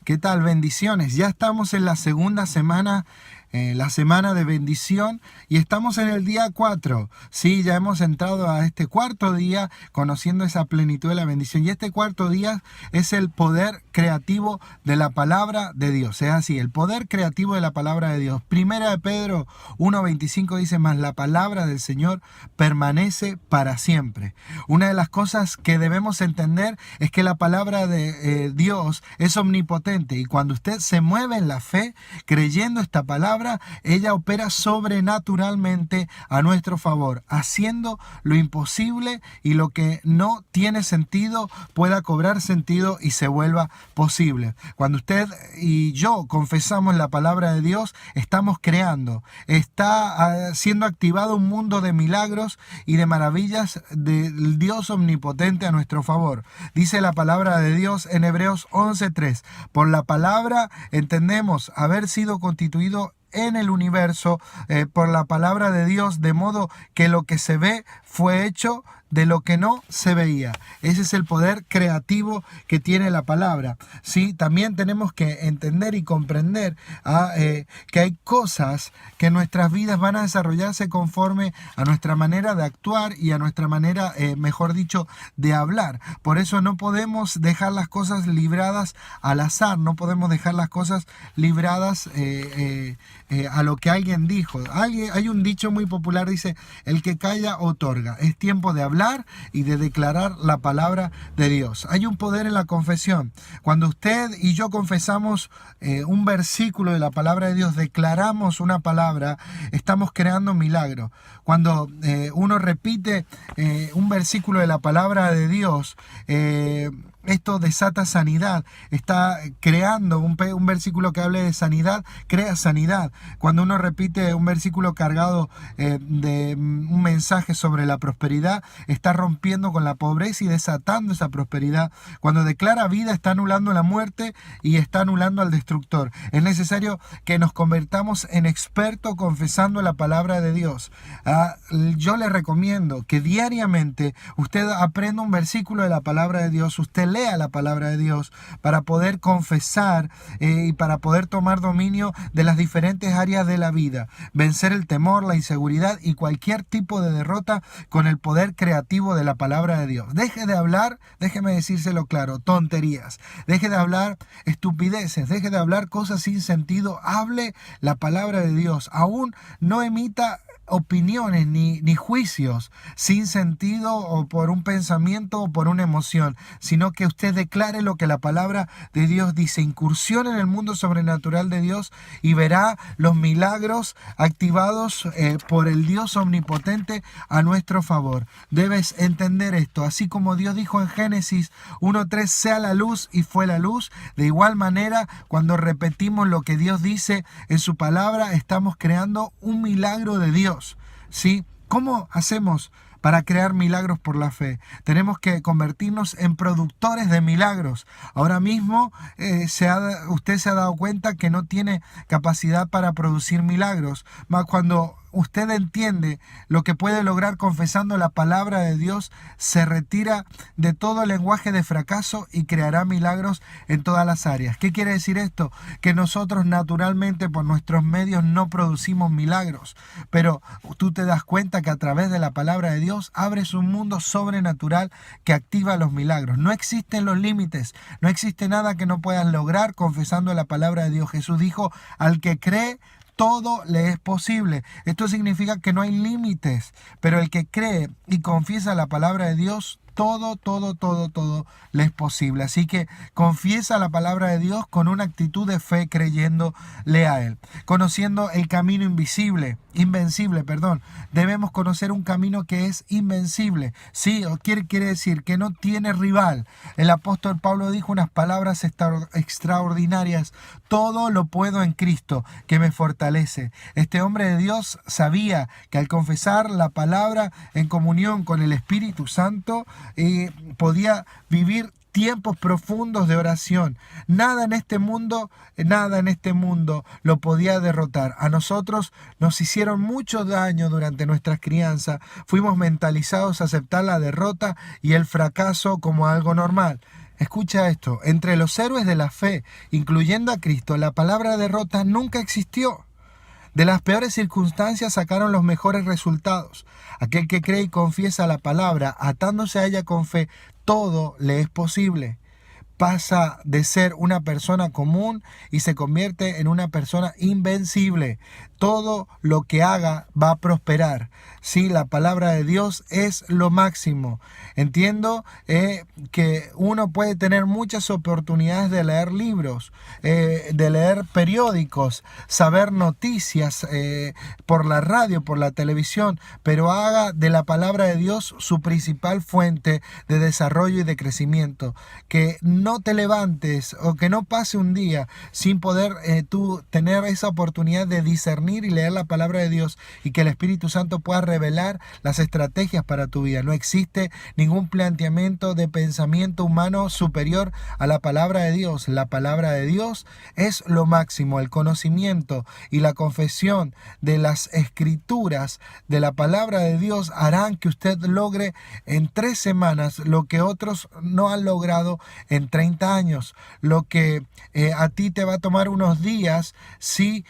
¿Qué tal? Bendiciones. Ya estamos en la segunda semana, la semana de bendición, y estamos en el día 4. Sí, ya hemos entrado a este cuarto día conociendo esa plenitud de la bendición. Y este cuarto día es el poder creativo de la palabra de Dios. Es así, el poder creativo de la palabra de Dios. Primera de Pedro 1:25 dice: mas la palabra del Señor permanece para siempre. Una de las cosas que debemos entender es que la palabra de Dios es omnipotente, y cuando usted se mueve en la fe creyendo esta palabra, ella opera sobrenaturalmente a nuestro favor, haciendo lo imposible y lo que no tiene sentido pueda cobrar sentido y se vuelva posible. Cuando usted y yo confesamos la palabra de Dios, estamos creando, está siendo activado un mundo de milagros y de maravillas del Dios omnipotente a nuestro favor. Dice la palabra de Dios en Hebreos 11:3: por la palabra entendemos haber sido constituido en el universo por la palabra de Dios, de modo que lo que se ve fue hecho de lo que no se veía. Ese es el poder creativo que tiene la palabra. Sí, también tenemos que entender y comprender que hay cosas que en nuestras vidas van a desarrollarse conforme a nuestra manera de actuar y a nuestra manera, mejor dicho, de hablar. Por eso no podemos dejar las cosas libradas al azar, no podemos dejar las cosas libradas a lo que alguien dijo. Hay un dicho muy popular, dice: el que calla otorga. Es tiempo de hablar y de declarar la palabra de Dios. Hay un poder en la confesión. Cuando usted y yo confesamos un versículo de la palabra de Dios, declaramos una palabra, estamos creando un milagro. Cuando uno repite un versículo de la palabra de Dios, esto desata sanidad. Está creando un versículo que hable de sanidad, crea sanidad. Cuando uno repite un versículo cargado de un mensaje sobre la prosperidad, está rompiendo con la pobreza y desatando esa prosperidad. Cuando declara vida, está anulando la muerte y está anulando al destructor. Es necesario que nos convertamos en expertos confesando la palabra de Dios. Yo le recomiendo que diariamente usted aprenda un versículo de la palabra de Dios, usted lea la palabra de Dios para poder confesar y para poder tomar dominio de las diferentes áreas de la vida, vencer el temor, la inseguridad y cualquier tipo de derrota con el poder creativo de la palabra de Dios. Deje de hablar, déjeme decírselo claro, tonterías, deje de hablar estupideces, deje de hablar cosas sin sentido, hable la palabra de Dios, aún no emita opiniones ni juicios sin sentido o por un pensamiento o por una emoción, sino que usted declare lo que la palabra de Dios dice. Incursione en el mundo sobrenatural de Dios y verá los milagros activados por el Dios omnipotente a nuestro favor. Debes entender esto, así como Dios dijo en Génesis 1:3: sea la luz, y fue la luz. De igual manera, cuando repetimos lo que Dios dice en su palabra, estamos creando un milagro de Dios. ¿Sí? ¿Cómo hacemos para crear milagros por la fe? Tenemos que convertirnos en productores de milagros. Ahora mismo usted se ha dado cuenta que no tiene capacidad para producir milagros. Mas cuando usted entiende lo que puede lograr confesando la palabra de Dios, se retira de todo lenguaje de fracaso y creará milagros en todas las áreas. ¿Qué quiere decir esto? Que nosotros naturalmente por nuestros medios no producimos milagros, pero tú te das cuenta que a través de la palabra de Dios abres un mundo sobrenatural que activa los milagros. No existen los límites, no existe nada que no puedas lograr confesando la palabra de Dios. Jesús dijo: al que cree, todo le es posible. Esto significa que no hay límites, pero el que cree y confiesa la palabra de Dios, todo le es posible. Así que confiesa la palabra de Dios con una actitud de fe, creyéndole a Él. Conociendo el camino invencible. Debemos conocer un camino que es invencible. Sí, quiere decir que no tiene rival. El apóstol Pablo dijo unas palabras extraordinarias: todo lo puedo en Cristo que me fortalece. Este hombre de Dios sabía que al confesar la palabra en comunión con el Espíritu Santo, podía vivir tiempos profundos de oración. Nada en este mundo lo podía derrotar. A nosotros nos hicieron mucho daño durante nuestra crianza. Fuimos mentalizados a aceptar la derrota y el fracaso como algo normal. Escucha esto, entre los héroes de la fe, incluyendo a Cristo, la palabra derrota nunca existió. De las peores circunstancias sacaron los mejores resultados. Aquel que cree y confiesa la palabra, atándose a ella con fe, todo le es posible. Pasa de ser una persona común y se convierte en una persona invencible. Todo lo que haga va a prosperar. Sí, la palabra de Dios es lo máximo. Entiendo que uno puede tener muchas oportunidades de leer libros, de leer periódicos, saber noticias por la radio, por la televisión, pero haga de la palabra de Dios su principal fuente de desarrollo y de crecimiento. Que no te levantes o que no pase un día sin poder tú tener esa oportunidad de discernir y leer la palabra de Dios, y que el Espíritu Santo pueda revelar las estrategias para tu vida. No existe ningún planteamiento de pensamiento humano superior a la palabra de Dios. La palabra de Dios es lo máximo. El conocimiento y la confesión de las escrituras de la palabra de Dios harán que usted logre en 3 semanas lo que otros no han logrado en 30 años. Lo que a ti te va a tomar unos días, sí,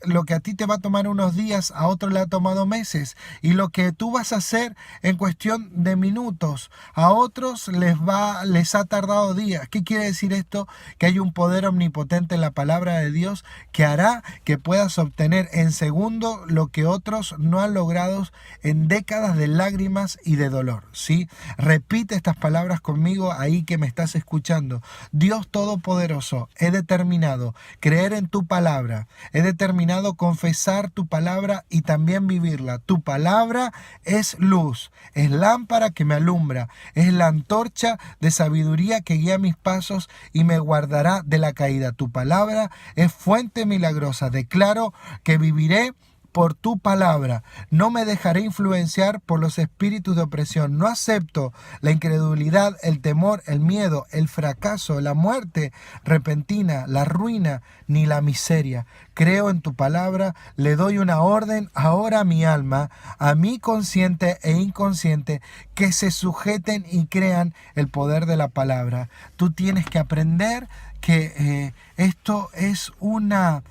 lo que a ti te va a tomar unos días, a otro le ha tomado meses. Y lo que tú vas a hacer en cuestión de minutos, a otros les ha tardado días. ¿Qué quiere decir esto? Que hay un poder omnipotente en la palabra de Dios que hará que puedas obtener en segundo lo que otros no han logrado en décadas de lágrimas y de dolor. ¿Sí? Repite estas palabras conmigo ahí que me estás escuchando. Dios Todopoderoso, he determinado creer en tu palabra. He determinado confesar tu palabra y también vivirla. Tu palabra es luz, es lámpara que me alumbra, es la antorcha de sabiduría que guía mis pasos y me guardará de la caída. Tu palabra es fuente milagrosa. Declaro que viviré por tu palabra. No me dejaré influenciar por los espíritus de opresión. No acepto la incredulidad, el temor, el miedo, el fracaso, la muerte repentina, la ruina, ni la miseria. Creo en tu palabra, le doy una orden ahora a mi alma, a mi consciente e inconsciente, que se sujeten y crean el poder de la palabra. Tú tienes que aprender que esto es una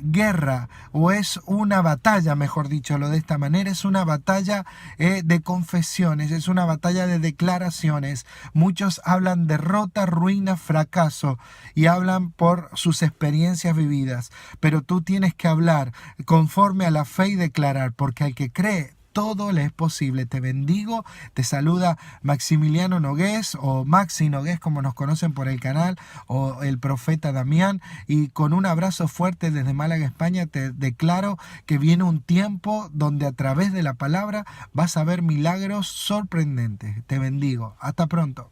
guerra, o es una batalla, mejor dicho, lo de esta manera, es una batalla de confesiones, es una batalla de declaraciones. Muchos hablan derrota, ruina, fracaso, y hablan por sus experiencias vividas, pero tú tienes que hablar conforme a la fe y declarar, porque al que cree todo le es posible. Te bendigo, te saluda Maximiliano Nogués, o Maxi Nogués como nos conocen por el canal, o el profeta Damián, y con un abrazo fuerte desde Málaga, España, te declaro que viene un tiempo donde a través de la palabra vas a ver milagros sorprendentes. Te bendigo, hasta pronto.